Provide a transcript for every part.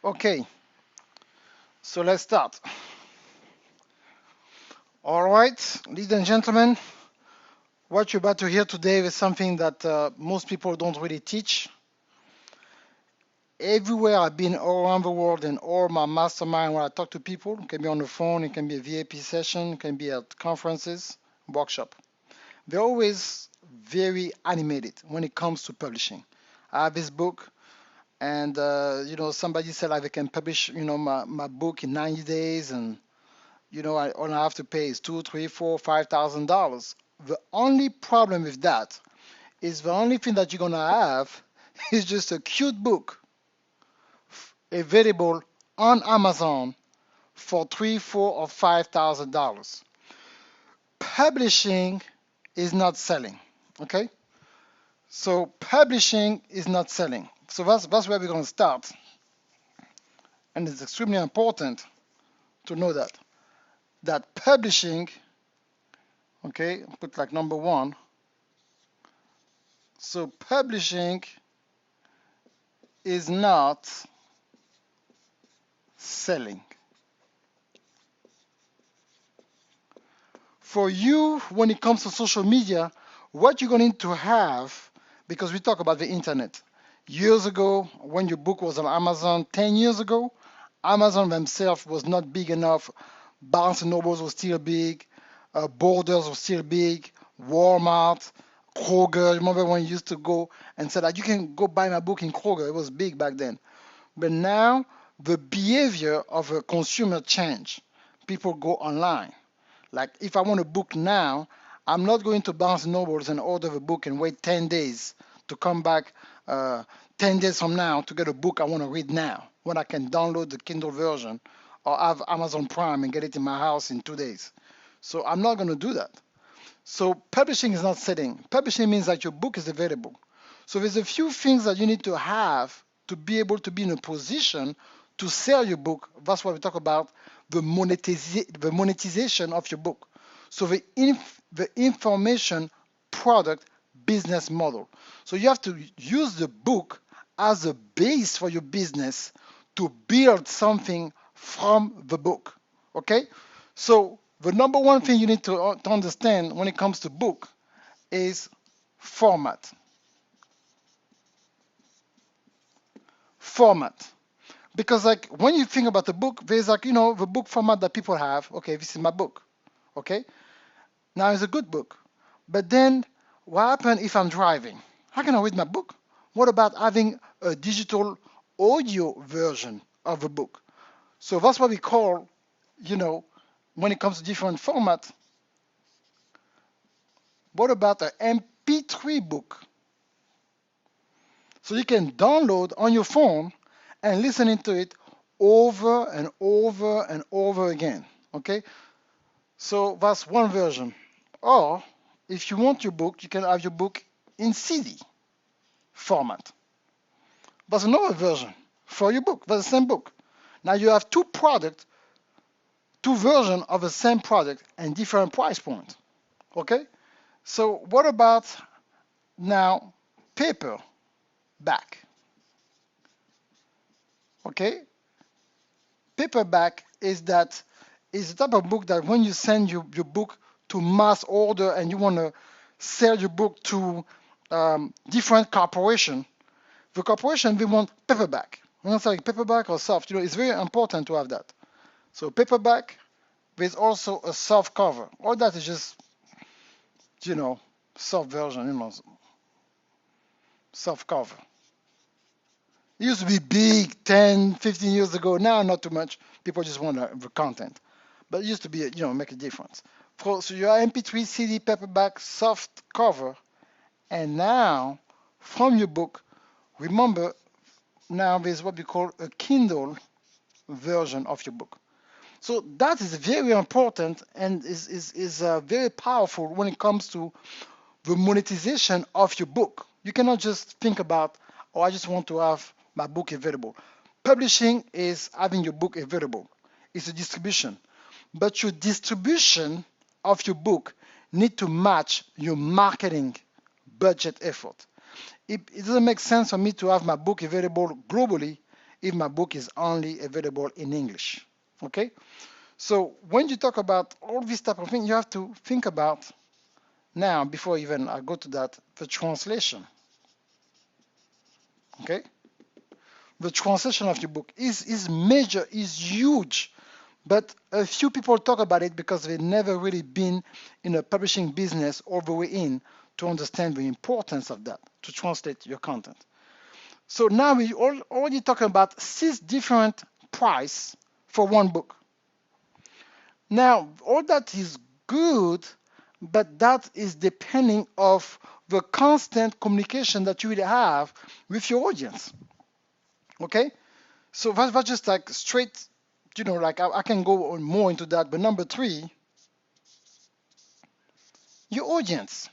Okay, so let's start. All right, ladies and gentlemen, what you're about to hear today is something that most people don't really teach. Everywhere I've been all around the world and all my mastermind where I talk to people, it can be on the phone, it can be a VIP session, it can be at conferences, workshop. They're always very animated when it comes to publishing. I have this book, and somebody said like they can publish, my book in 90 days, and all I have to pay is two, three, four, $5,000. The only problem with that is the only thing that you're gonna have is just a cute book available on Amazon for three, four, or $5,000. Publishing is not selling. Okay, so publishing is not selling. So that's where we're gonna start, and it's extremely important to know that publishing. Okay, put like number one. So publishing is not selling. For you, when it comes to social media, what you're going to have, because we talk about the internet. Years ago, when your book was on Amazon, 10 years ago, Amazon themselves was not big enough. Barnes& and Nobles was still big. Borders was still big. Walmart, Kroger. Remember when you used to go and say that you can go buy my book in Kroger? It was big back then. But now the behavior of a consumer changed. People go online. Like if I want a book now, I'm not going to Barnes& and Nobles and order the book and wait 10 days to come back 10 days from now to get a book I want to read now, when I can download the Kindle version or have Amazon Prime and get it in my house in 2 days. So I'm not going to do that. So publishing is not selling. Publishing means that your book is available. So there's a few things that you need to have to be able to be in a position to sell your book. That's why we talk about the monetization of your book. So the information product business model. So you have to use the book as a base for your business to build something from the book. Okay? So the number one thing you need to understand when it comes to book is format. Format. Because like when you think about the book, there's like, the book format that people have. Okay, this is my book. Okay? Now it's a good book. But then what happens if I'm driving? How can I read my book? What about having a digital audio version of a book? So that's what we call, when it comes to different format, what about an MP3 book? So you can download on your phone and listen to it over and over and over again. Okay? So that's one version. Or if you want your book, you can have your book in CD format. That's another version for your book. That's the same book. Now you have two products, two versions of the same product and different price points. Okay? So what about now paperback? Okay? Paperback is the type of book that when you send your book to mass order and you want to sell your book to different corporation, the corporation they want paperback. When it's like paperback or soft, it's very important to have that. So paperback, there's also a soft cover. All that is just, soft version, soft cover. It used to be big 10, 15 years ago. Now, not too much. People just want the content. But it used to be, make a difference. So your MP3 CD paperback soft cover. And now, from your book, remember, now there's what we call a Kindle version of your book. So that is very important and is very powerful when it comes to the monetization of your book. You cannot just think about, oh, I just want to have my book available. Publishing is having your book available. It's a distribution. But your distribution of your book need to match your marketing budget effort. It doesn't make sense for me to have my book available globally if my book is only available in English. Okay? So when you talk about all these type of things, you have to think about now, before even I go to that, the translation. Okay? The translation of your book is major, is huge. But a few people talk about it because they've never really been in a publishing business all the way in to understand the importance of that, to translate your content. So now we already talking about 6 different price for one book. Now, all that is good, but that is depending of the constant communication that you will have with your audience. Okay? So that's just like straight, like I can go on more into that. But number 3, your audience.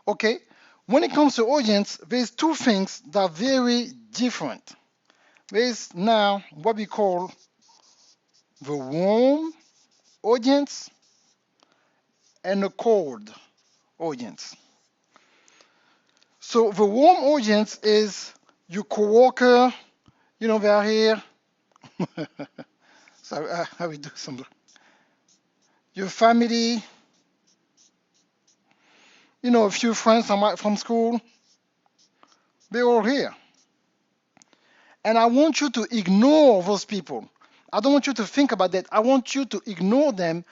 Okay? When it comes to audience, there's 2 things that are very different. There's now what we call the warm audience and a cold audience. So the warm audience is your coworker, they are here. So I will do some. Your family, a few friends from school, they're all here. And I want you to ignore those people. I don't want you to think about that. I want you to ignore them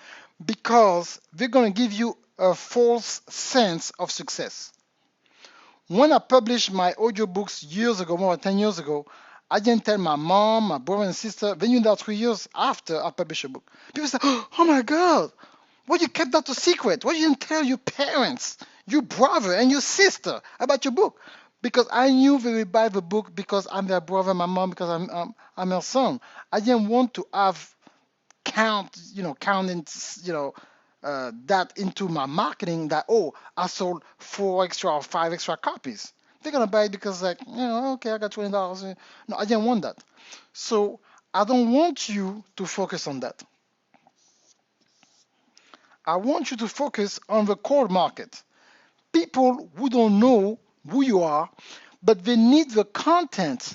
because they're going to give you a false sense of success. When I published my audiobooks years ago, more than 10 years ago, I didn't tell my mom, my brother and sister. They knew that 3 years after I published a book. People say, oh my God, why you kept that a secret? Why you didn't tell your parents, your brother and your sister about your book? Because I knew they would buy the book because I'm their brother, my mom, because I'm her son. I didn't want to have counting, that into my marketing that, I sold 4 extra or 5 extra copies. They're going to buy it because, like, okay, I got $20. No, I didn't want that. So I don't want you to focus on that. I want you to focus on the core market. People who don't know who you are, but they need the content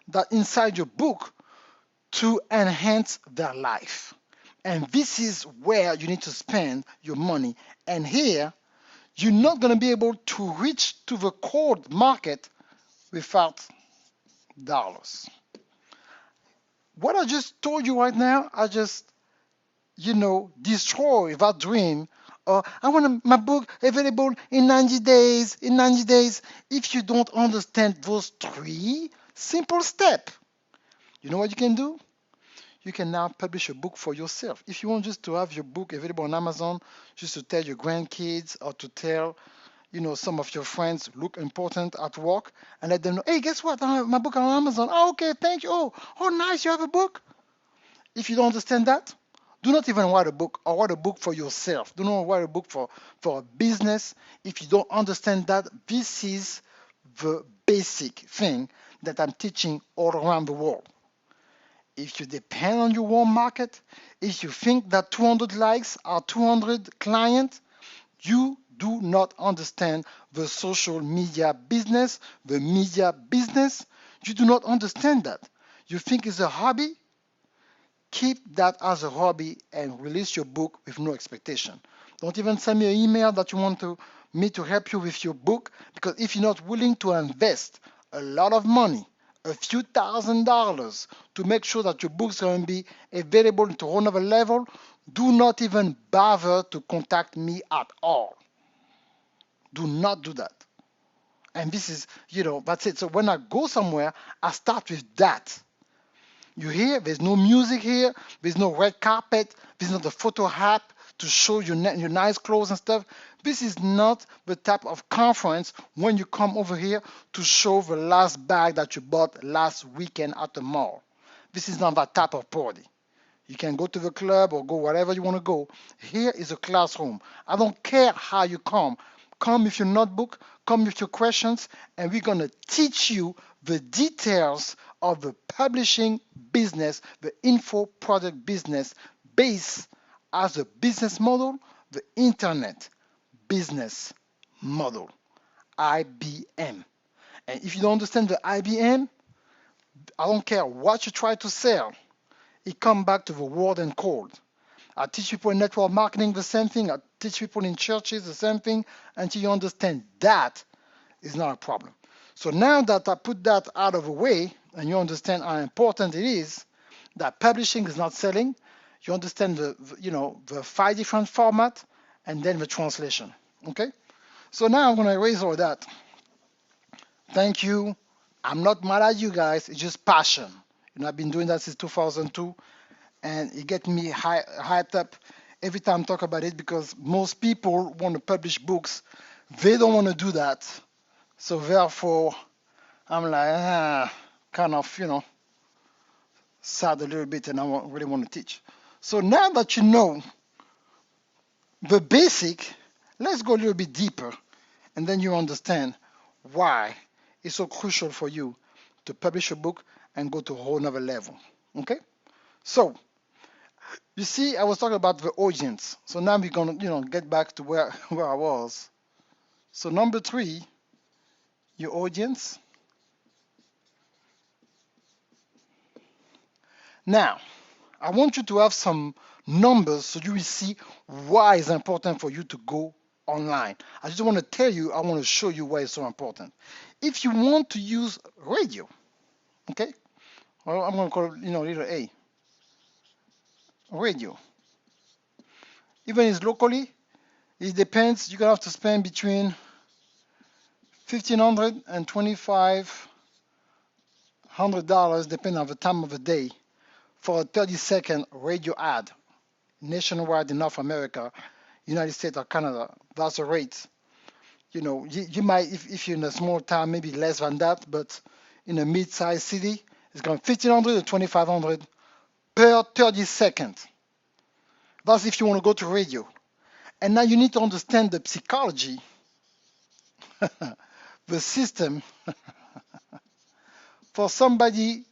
that inside your book to enhance their life. And this is where you need to spend your money. And here, you're not going to be able to reach to the core market without dollars. What I just told you right now, I just, destroy that dream. I want my book available in 90 days, in 90 days. If you don't understand those 3 simple steps, you know what you can do? You can now publish a book for yourself. If you want just to have your book available on Amazon, just to tell your grandkids or to tell, some of your friends look important at work and let them know, hey, guess what? I have my book on Amazon. Oh, okay, thank you. Oh, nice, you have a book. If you don't understand that, do not even write a book or write a book for yourself. Do not write a book for a business. If you don't understand that, this is the basic thing that I'm teaching all around the world. If you depend on your warm market, if you think that 200 likes are 200 clients, you do not understand the social media business, the media business. You do not understand that. You think it's a hobby? Keep that as a hobby and release your book with no expectation. Don't even send me an email that you want me to help you with your book, because if you're not willing to invest a lot of money, a few $1,000s to make sure that your book's going to be available to another level, do not even bother to contact me at all. Do not do that. And this is, that's it. So when I go somewhere, I start with that. You hear? There's no music here. There's no red carpet. There's not a photo app to show your nice clothes and stuff. This is not the type of conference when you come over here to show the last bag that you bought last weekend at the mall. This is not that type of party. You can go to the club or go wherever you want to go. Here is a classroom. I don't care how you come. Come with your notebook, come with your questions, and we're going to teach you the details of the publishing business, the info product business, based as a business model, the internet business model, IBM. And if you don't understand the IBM, I don't care what you try to sell, it comes back to the word and code. I teach people in network marketing the same thing. I teach people in churches the same thing. Until you understand that is not a problem. So now that I put that out of the way and you understand how important it is, that publishing is not selling, you understand the 5 different format and then the translation. Okay? So now I'm going to erase all that. Thank you. I'm not mad at you guys. It's just passion. I've been doing that since 2002, and it gets me hyped up every time I talk about it because most people want to publish books. They don't want to do that. So therefore, I'm like, kind of, sad a little bit, and I really want to teach. So now that you know the basic, let's go a little bit deeper, and then you understand why it's so crucial for you to publish a book and go to a whole nother level. Okay? So you see, I was talking about the audience. So now we're gonna, get back to where I was. So number 3, your audience. Now, I want you to have some numbers so you will see why it's important for you to go online. I just want to tell you, I want to show you why it's so important. If you want to use radio, okay, well, I'm going to call it, little a, radio. Even if it's locally, it depends. You're going to have to spend between $1,500 and $2,500 depending on the time of the day for a 30-second radio ad nationwide in North America, United States or Canada. That's the rate. You might, if you're in a small town, maybe less than that, but in a mid-sized city, it's going $1,500 to $2,500 per 30 seconds. That's if you want to go to radio. And now you need to understand the psychology, the system, for somebody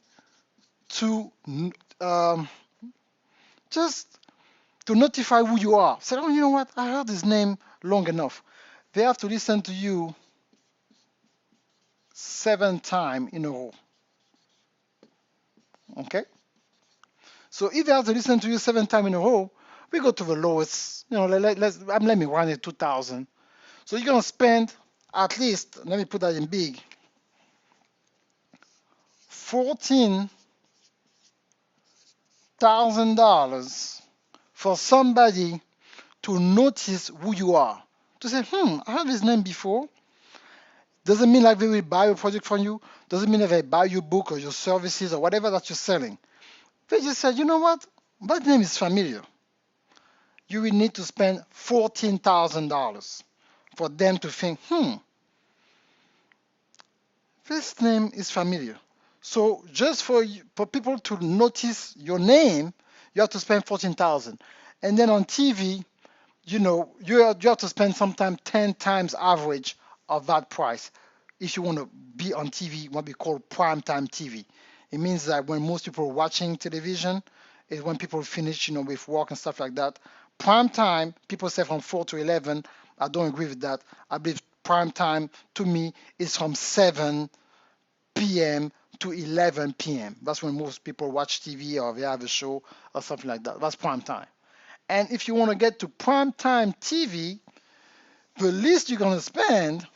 to just to notify who you are. Say, oh, you know what? I heard his name long enough. They have to listen to you 7 times in a row. Okay? So if they have to listen to you 7 times in a row, we go to the lowest. Let me run it 2,000. So you're gonna spend at least, let me put that in big, $14,000 for somebody to notice who you are. To say, I heard his name before. Doesn't mean like they will buy a product from you. Doesn't mean that they buy your book or your services or whatever that you're selling. They just said, you know what? That name is familiar. You will need to spend $14,000 for them to think, this name is familiar. So just for people to notice your name, you have to spend $14,000. And then on TV, you have to spend sometimes 10 times average of that price if you want to be on TV, what we call primetime TV. It means that when most people are watching television is when people finish, with work and stuff like that. Prime time, people say from 4 to 11. I don't agree with that. I believe prime time to me is from 7 p.m. to 11 p.m. That's when most people watch TV or they have a show or something like that. That's prime time. And if you want to get to prime time TV, the least you're going to spend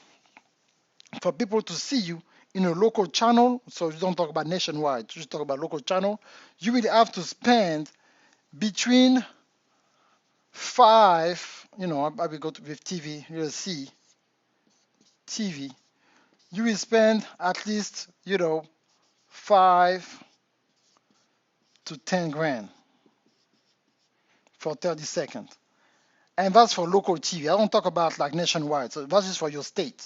for people to see you in a local channel, so you don't talk about nationwide, just talk about local channel, you will have to spend between 5, I will go with TV, you'll see TV, you will spend at least, 5 to 10 grand for 30 seconds. And that's for local TV. I don't talk about like nationwide, so that's just for your state.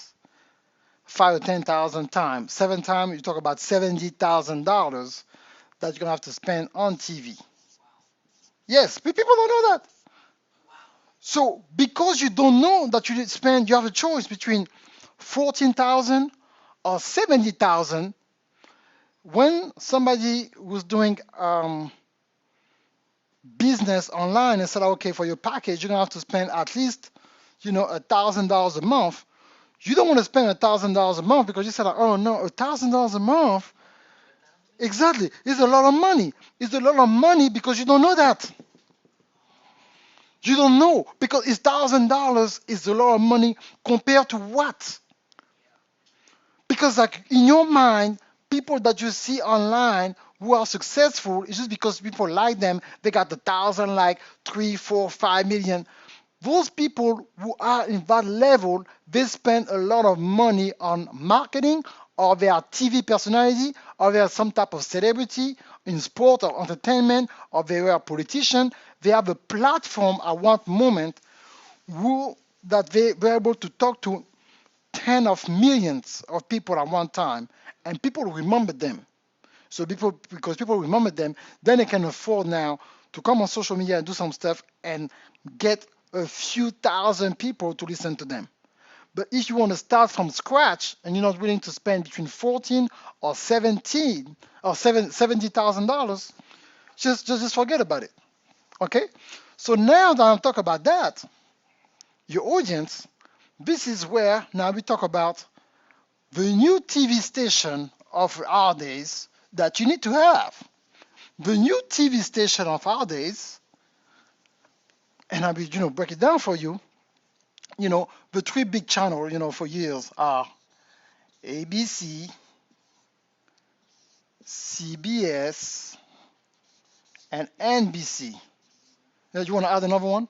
5 to 10,000 times, 7 times, you talk about $70,000 that you're gonna have to spend on TV. Yes, but people don't know that. So because you don't know that you have a choice between 14,000 or 70,000. When somebody was doing business online and said, okay, for your package, you're gonna have to spend at least, $1,000 a month. You don't want to spend $1,000 a month because you said, like, oh no, $1,000 a month. Exactly. It's a lot of money. It's a lot of money because you don't know that. You don't know because it's $1,000 is a lot of money compared to what? Because like in your mind, people that you see online who are successful, it's just because people like them. They got 1,000, like 3, 4, 5 million. Those people who are in that level, they spend a lot of money on marketing, or they are TV personality, or they are some type of celebrity in sport or entertainment, or they are a politician. They have a platform at one moment who that they were able to talk to tens of millions of people at one time, and people remember them. So people, because people remember them, then they can afford now to come on social media and do some stuff and get a few thousand people to listen to them. But if you want to start from scratch and you're not willing to spend between 14 or 17 or $70,000, just forget about it. Okay? So now that I'm talking about that, your audience, this is where now we talk about the new TV station of our days that you need to have. The new TV station of our days, and I will, break it down for you. The three big channels, for years are ABC, CBS, and NBC. Now, you want to add another one?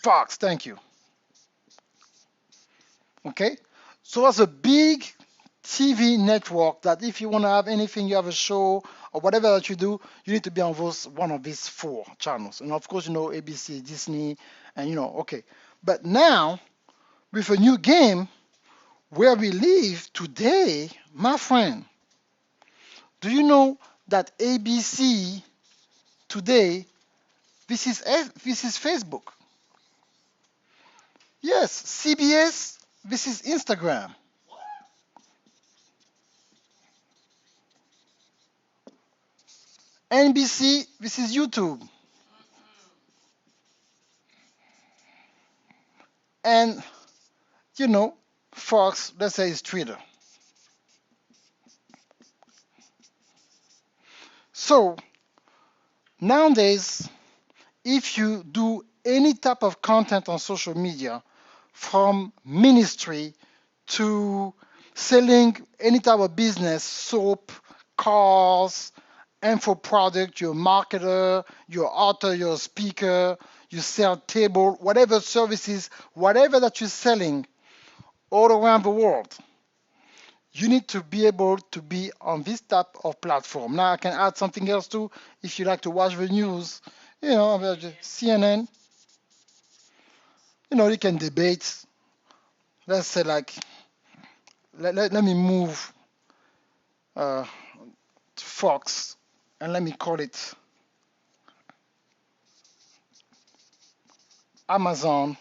Fox, thank you. Okay? So that's a big TV network that if you want to have anything, you have a show or whatever that you do, you need to be on one of these four channels. And of course, ABC, Disney, and okay. But now, with a new game where we live today, my friend, do you know that ABC today, this is Facebook? Yes, CBS, this is Instagram. NBC, this is YouTube. And, you know, Fox, let's say, is Twitter. So, nowadays, if you do any type of content on social media, from ministry to selling any type of business, soap, cars, info product, you're a marketer, you're an author, you're a speaker, you sell table, whatever services, whatever that you're selling all around the world, you need to be able to be on this type of platform. Now I can add something else too. If you like to watch the news, CNN, you can debate. Let's say like, let me move uh, to Fox and let me call it Amazon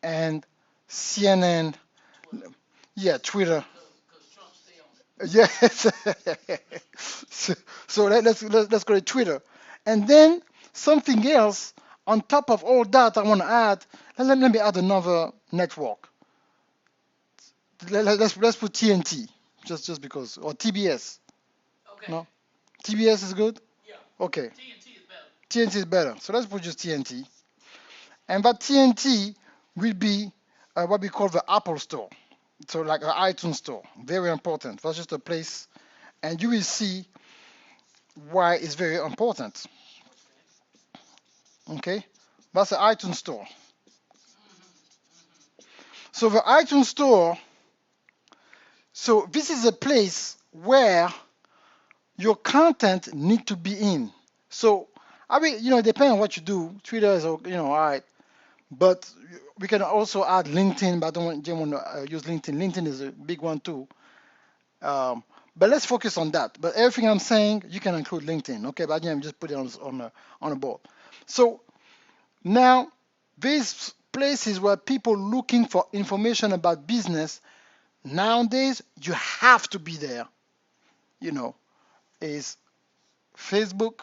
and CNN. Yeah, Twitter. Yes. So let's go to Twitter, and then something else on top of all that I want to add. Let me add another network. Let's put TNT, just because, or TBS. No, TBS is good. Okay, TNT is better. So let's put just TNT, and that TNT will be what we call the Apple Store. So like an iTunes Store, very important. That's just a place, and you will see why it's very important. Okay, that's the iTunes Store. So the iTunes Store, so this is a place where your content need to be in. So I mean, depending on what you do, Twitter is, all right, but we can also add LinkedIn, but I don't want to use LinkedIn. LinkedIn is a big one too. Um, but let's focus on that. But everything I'm saying, you can include LinkedIn, okay? But again, just put it on a board. So now, these places where people looking for information about business, nowadays you have to be there. You know, is Facebook,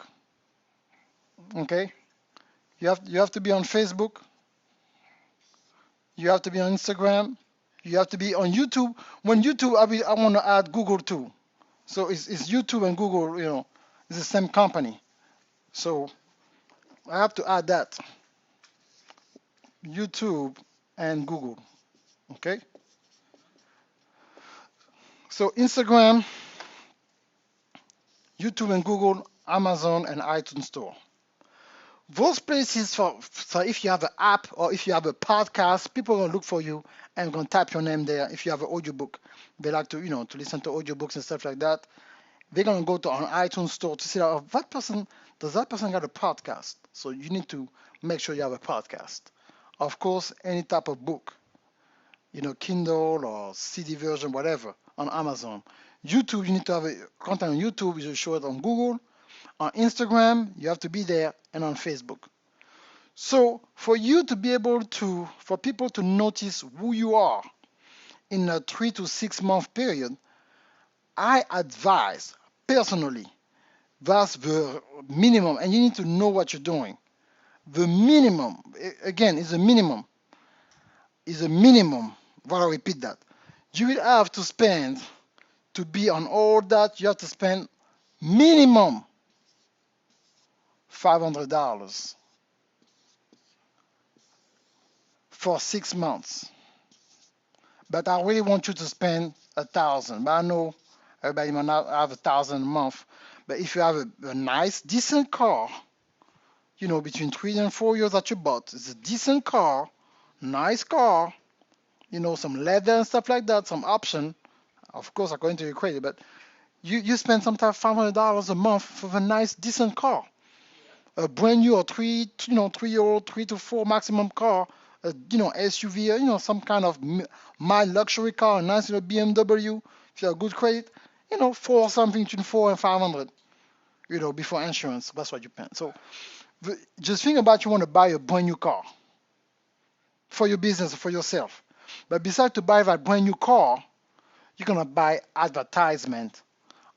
okay? You have to be on Facebook. You have to be on Instagram. You have to be on YouTube. When YouTube, I want to add Google too. So it's YouTube and Google, it's the same company. So I have to add that YouTube and Google. Okay. So Instagram, YouTube and Google, Amazon and iTunes Store. Those places for if you have an app or if you have a podcast, people are gonna look for you and gonna type your name there. If you have an audiobook, they like to listen to audiobooks and stuff like that. They're gonna go to an iTunes store to see that that person does that person got a podcast. So you need to make sure you have a podcast. Of course, any type of book, Kindle or CD version, whatever, on Amazon. YouTube, you need to have a content on YouTube. You should show it on Google. On Instagram, you have to be there, and on Facebook. So for you to be able to, for people to notice who you are in a 3 to 6 month period, I advise personally that's the minimum, and you need to know what you're doing. The minimum, again, is a minimum, is a minimum. Well, I repeat that. You will have to spend to be on all that. You have to spend minimum $500 for 6 months. But I really want you to spend 1,000. But I know everybody might not have 1,000 a month. But if you have a nice, decent car, between 3 and 4 years that you bought, it's a decent car, nice car, some leather and stuff like that, some option, of course, according to your credit, but you spend sometimes $500 a month for a nice, decent car. A brand new or 3-year-old, 3 to 4 maximum car, SUV, some kind of my luxury car, a nice little BMW, if you have good credit, for something between 4 and 500, before insurance, that's what you pay. So just think about you want to buy a brand new car for your business or for yourself. But besides to buy that brand new car, you're gonna buy advertisement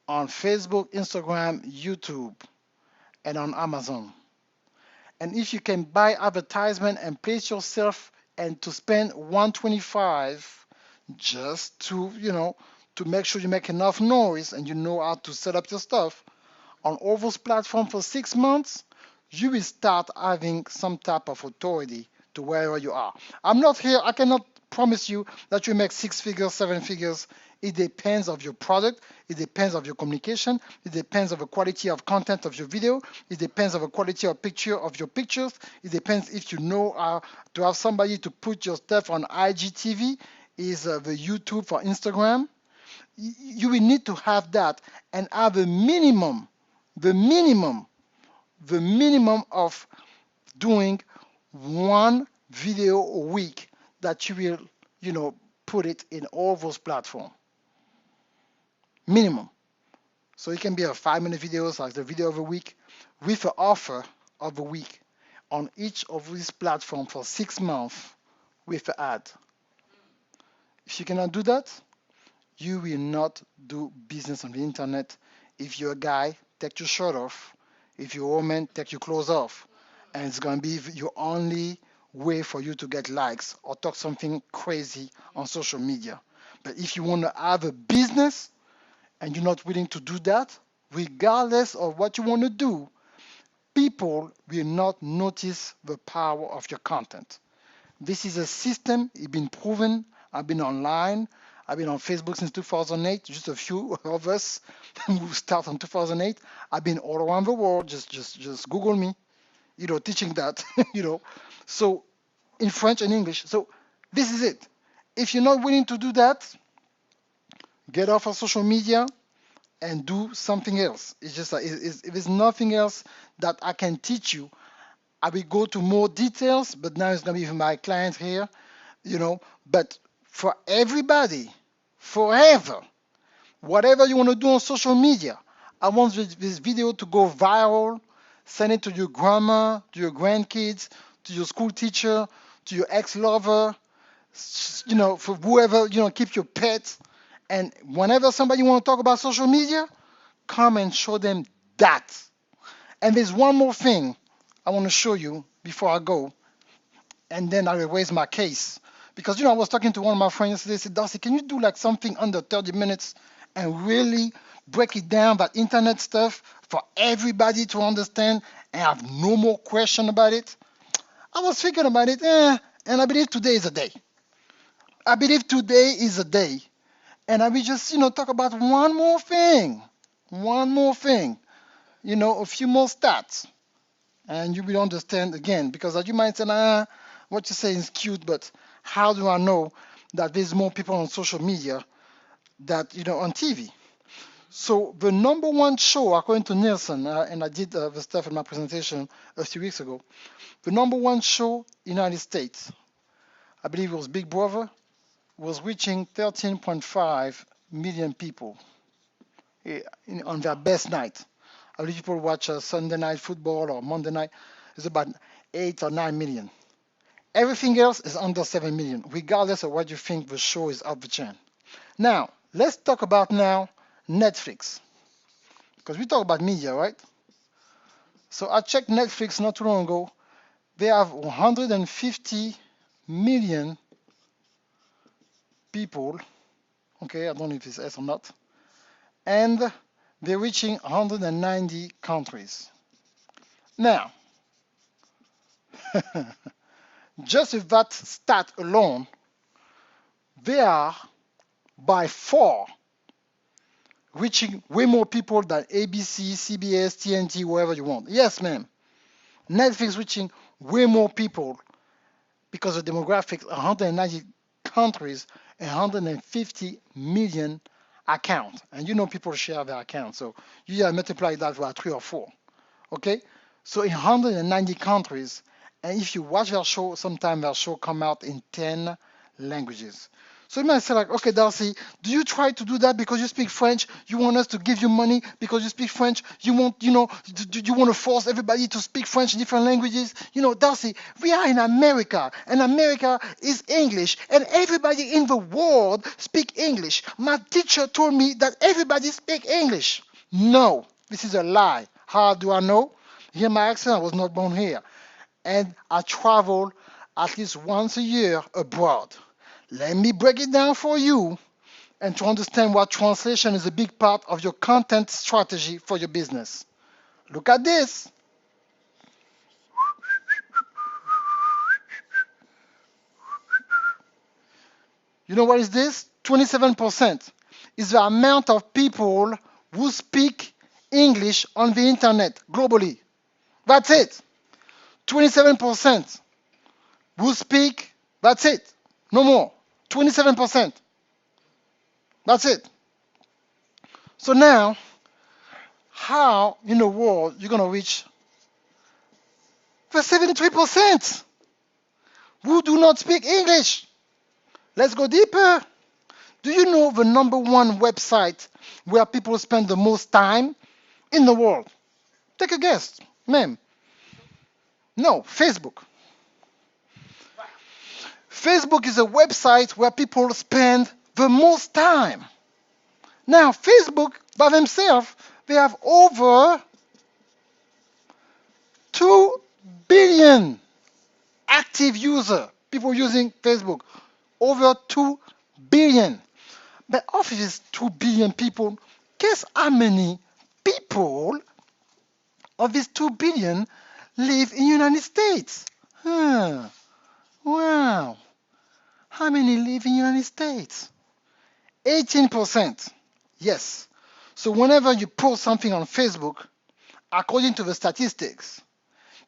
on Facebook, Instagram, YouTube, and on Amazon. And if you can buy advertisement and place yourself and to spend 125 just to make sure you make enough noise and you know how to set up your stuff on all those platforms for 6 months, you will start having some type of authority to wherever you are. I'm not here, I cannot promise you that you make 6 figures, 7 figures. It depends of your product, it depends of your communication, it depends of the quality of content of your video, it depends of the quality of your pictures, it depends if you know how to have somebody to put your stuff on IGTV, is the YouTube for Instagram. You will need to have that and have a minimum, the minimum, the minimum of doing one video a week that you will, put it in all those platforms. Minimum. So it can be a 5-minute videos like the video of a week with an offer of a week on each of these platforms for 6 months with an ad. If you cannot do that, you will not do business on the internet. If you're a guy, take your shirt off. If you're a woman, take your clothes off. And it's going to be your only way for you to get likes or talk something crazy on social media. But if you want to have a business and you're not willing to do that, regardless of what you want to do, people will not notice the power of your content. This is a system, it's been proven. I've been online. I've been on Facebook since 2008, just a few of us who start in 2008. I've been all around the world, just Google me, teaching that, so in French and English. So this is it. If you're not willing to do that, get off of social media and do something else. It's just if there's nothing else that I can teach you, I will go to more details, but now it's going to be my client here, but for everybody, forever, whatever you want to do on social media, I want this video to go viral. Send it to your grandma, to your grandkids, to your school teacher, to your ex-lover, for whoever, keep your pets. And whenever somebody want to talk about social media, come and show them that. And there's one more thing I want to show you before I go, and then I will raise my case, Because I was talking to one of my friends yesterday. He said, Darcy, can you do like something under 30 minutes and really break it down that internet stuff for everybody to understand and have no more question about it? I was thinking about it, and I believe today is a day. I believe today is a day. And I will just, talk about one more thing. One more thing. A few more stats. And you will understand again. Because as you might say, what you say is cute, but how do I know that there's more people on social media that, on TV? So the number one show, according to Nielsen, and I did the stuff in my presentation a few weeks ago, the number one show in the United States, I believe it was Big Brother, was reaching 13.5 million people on their best night. I believe people watch Sunday night football or Monday night. It's about 8 or 9 million. Everything else is under 7 million, regardless of what you think the show is up the chain. Now, let's talk about now Netflix. Because we talk about media, right? So I checked Netflix not too long ago. They have 150 million people. Okay, I don't know if it's S or not. And they're reaching 190 countries. Now, just with that stat alone, they are by far reaching way more people than ABC, CBS, TNT, wherever you want. Yes, ma'am. Netflix reaching way more people because of demographics, 190 countries, and 150 million accounts. And people share their accounts. So you multiply that by 3 or 4. Okay? So in 190 countries, and if you watch their show, sometimes their show come out in 10 languages. So you might say like, okay, Darcy, do you try to do that because you speak French? You want us to give you money because you speak French? You want, do you want to force everybody to speak French in different languages? Darcy, we are in America, and America is English, and everybody in the world speak English. My teacher told me that everybody speak English. No, this is a lie. How do I know? Hear my accent, I was not born here. And I travel at least once a year abroad. Let me break it down for you and to understand why translation is a big part of your content strategy for your business. Look at this. You know what is this? 27% is the amount of people who speak English on the internet globally. That's it. 27% who speak, that's it. No more. 27%. That's it. So now, how in the world you're going to reach the 73% who do not speak English? Let's go deeper. Do you know the number one website where people spend the most time in the world? Take a guess, ma'am. No, Facebook. Facebook is a website where people spend the most time. Now, Facebook by themselves, they have over 2 billion active users, people using Facebook. Over 2 billion. But of these 2 billion people, guess how many people of these 2 billion live in the United States? Wow. How many live in the United States? 18%. Yes. So whenever you post something on Facebook, according to the statistics,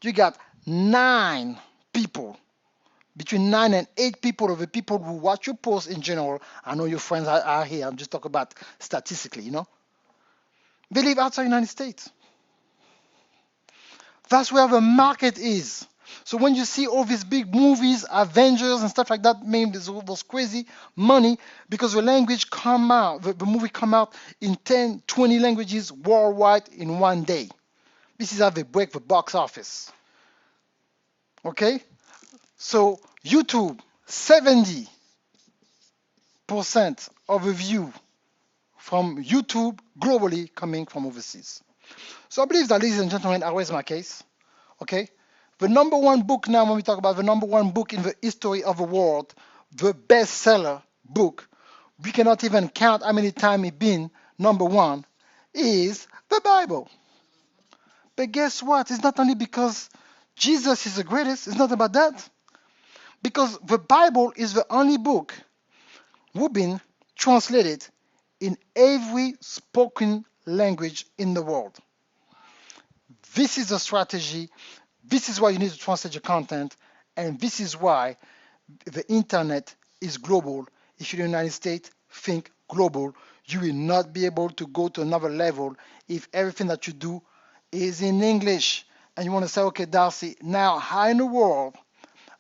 you got 9 people, between 9 and 8 people of the people who watch your post in general. I know your friends are here. I'm just talking about statistically, They live outside the United States. That's where the market is. So when you see all these big movies, Avengers and stuff like that, made those crazy money because the language come out, the movie come out in 10, 20 languages worldwide in one day. This is how they break the box office. Okay? So YouTube, 70% of the view from YouTube globally coming from overseas. So I believe that, ladies and gentlemen, I raise my case. Okay? The number one book now, when we talk about the number one book in the history of the world, the bestseller book, we cannot even count how many times it been number one, is the Bible. But guess what? It's not only because Jesus is the greatest, it's not about that. Because the Bible is the only book who been translated in every spoken language in the world. This is a strategy. This is why you need to translate your content. And this is why the internet is global. If you're in the United States, think global. You will not be able to go to another level if everything that you do is in English. And you want to say, okay, Darcy, now how in the world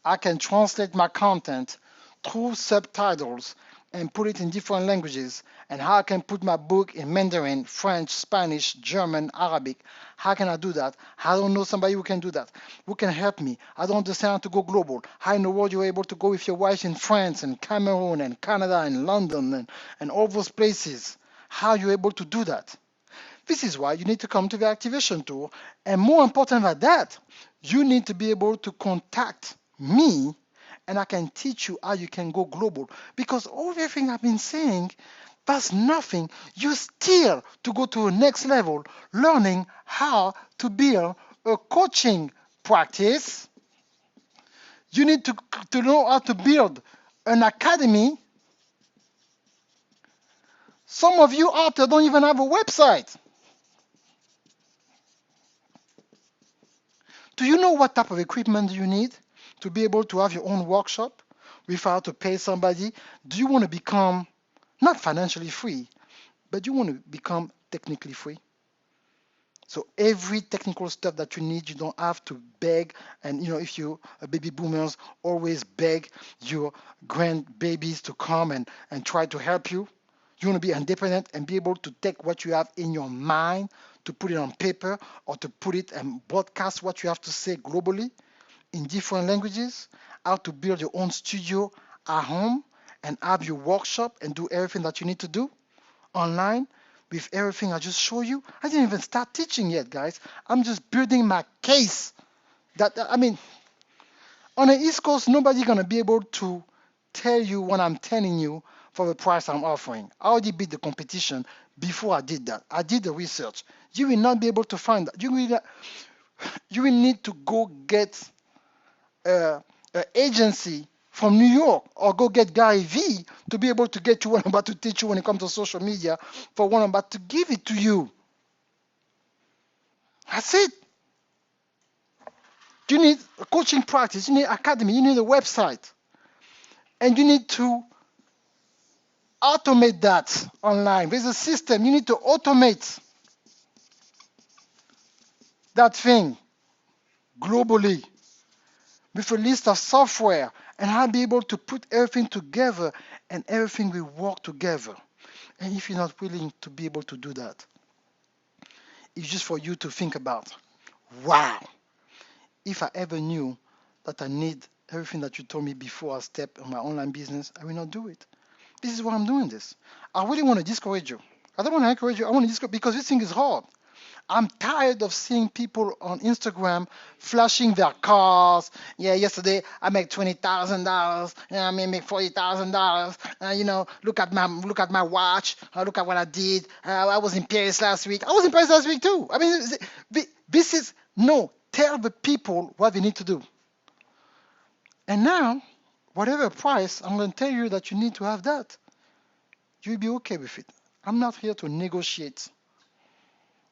I can translate my content through subtitles and put it in different languages, and how I can put my book in Mandarin, French, Spanish, German, Arabic. How can I do that? I don't know somebody who can do that. Who can help me? I don't understand how to go global. How in the world you're able to go with your wife in France and Cameroon and Canada and London and all those places? How are you able to do that? This is why you need to come to the activation tool. And more important than that, you need to be able to contact me and I can teach you how you can go global. Because all everything I've been saying, that's nothing. You still to go to a next level, learning how to build a coaching practice. You need to know how to build an academy. Some of you out there don't even have a website. Do you know what type of equipment you need to be able to have your own workshop without to pay somebody? Do you want to become not financially free, but you want to become technically free? So every technical stuff that you need, you don't have to beg. And if you baby boomers, always beg your grandbabies to come and try to help you. You want to be independent and be able to take what you have in your mind to put it on paper or to put it and broadcast what you have to say globally in different languages, how to build your own studio at home and have your workshop and do everything that you need to do online with everything I just showed you. I didn't even start teaching yet, guys. I'm just building my case. On the East Coast, nobody's going to be able to tell you what I'm telling you for the price I'm offering. I already beat the competition before I did that. I did the research. You will not be able to find that. You will need to go get an agency from New York or go get Gary V to be able to get you what I'm about to teach you when it comes to social media for what I'm about to give it to you. That's it. You need a coaching practice, you need academy, you need a website, and you need to automate that online. There's a system. You need to automate that thing globally with a list of software, and I'll be able to put everything together and everything will work together. And if you're not willing to be able to do that, it's just for you to think about, wow, if I ever knew that I need everything that you told me before I step in my online business, I will not do it. This is why I'm doing this. I really want to discourage you. I don't want to encourage you. I want to discourage because this thing is hard. I'm tired of seeing people on Instagram flashing their cars. Yeah, yesterday I made $20,000. I may make $40,000. Look at my watch. Look at what I did. I was in Paris last week. I was in Paris last week too. This is no. Tell the people what they need to do. And now, whatever price, I'm going to tell you that you need to have that. You'll be okay with it. I'm not here to negotiate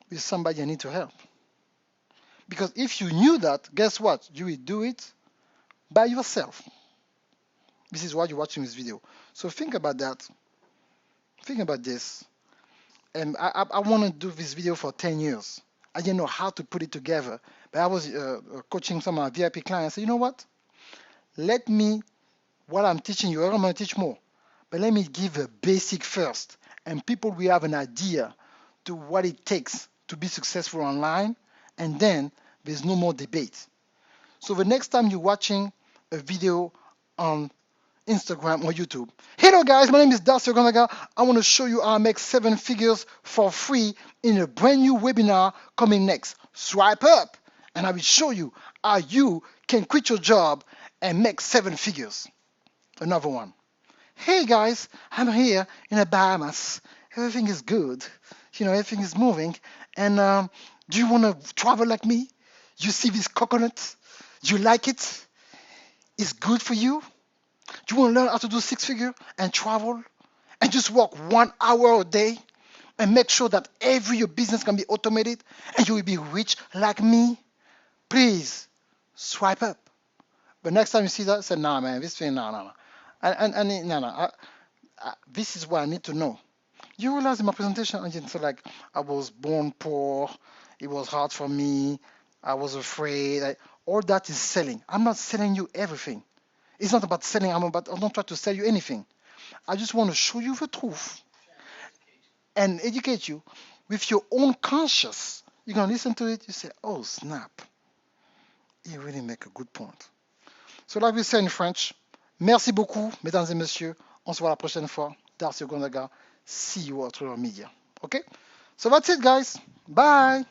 with somebody I need to help. Because if you knew that, guess what? You will do it by yourself. This is why you're watching this video. So think about that. Think about this. And I want to do this video for 10 years. I didn't know how to put it together. But I was coaching some of my VIP clients. I said, you know what? While I'm teaching you, I'm going to teach more. But let me give a basic first. And people will have an idea to what it takes to be successful online. And then there's no more debate. So the next time you're watching a video on Instagram or YouTube, hello guys, my name is Darcy Ogonaga. I want to show you how I make 7 figures for free in a brand new webinar coming next. Swipe up and I will show you how you can quit your job and make 7 figures. Another one. Hey guys, I'm here in the Bahamas. Everything is good. Everything is moving. And do you want to travel like me? You see this coconut? You like it? It's good for you? Do you want to learn how to do six figure and travel and just work 1 hour a day and make sure that every your business can be automated and you will be rich like me? Please swipe up. But next time you see that, say, nah, man, this thing, nah, nah, nah. And no, no. This is what I need to know. You realize in my presentation, I didn't say like I was born poor, it was hard for me, I was afraid. All that is selling. I'm not selling you everything. It's not about selling. I don't try to sell you anything. I just want to show you the truth and educate you with your own conscious. You're gonna listen to it. You say, "Oh snap! You really make a good point." So like we say in French, merci beaucoup, mesdames et messieurs. On se voit la prochaine fois. Darcy Gondaga. See you all through our media. Okay? So that's it, guys. Bye.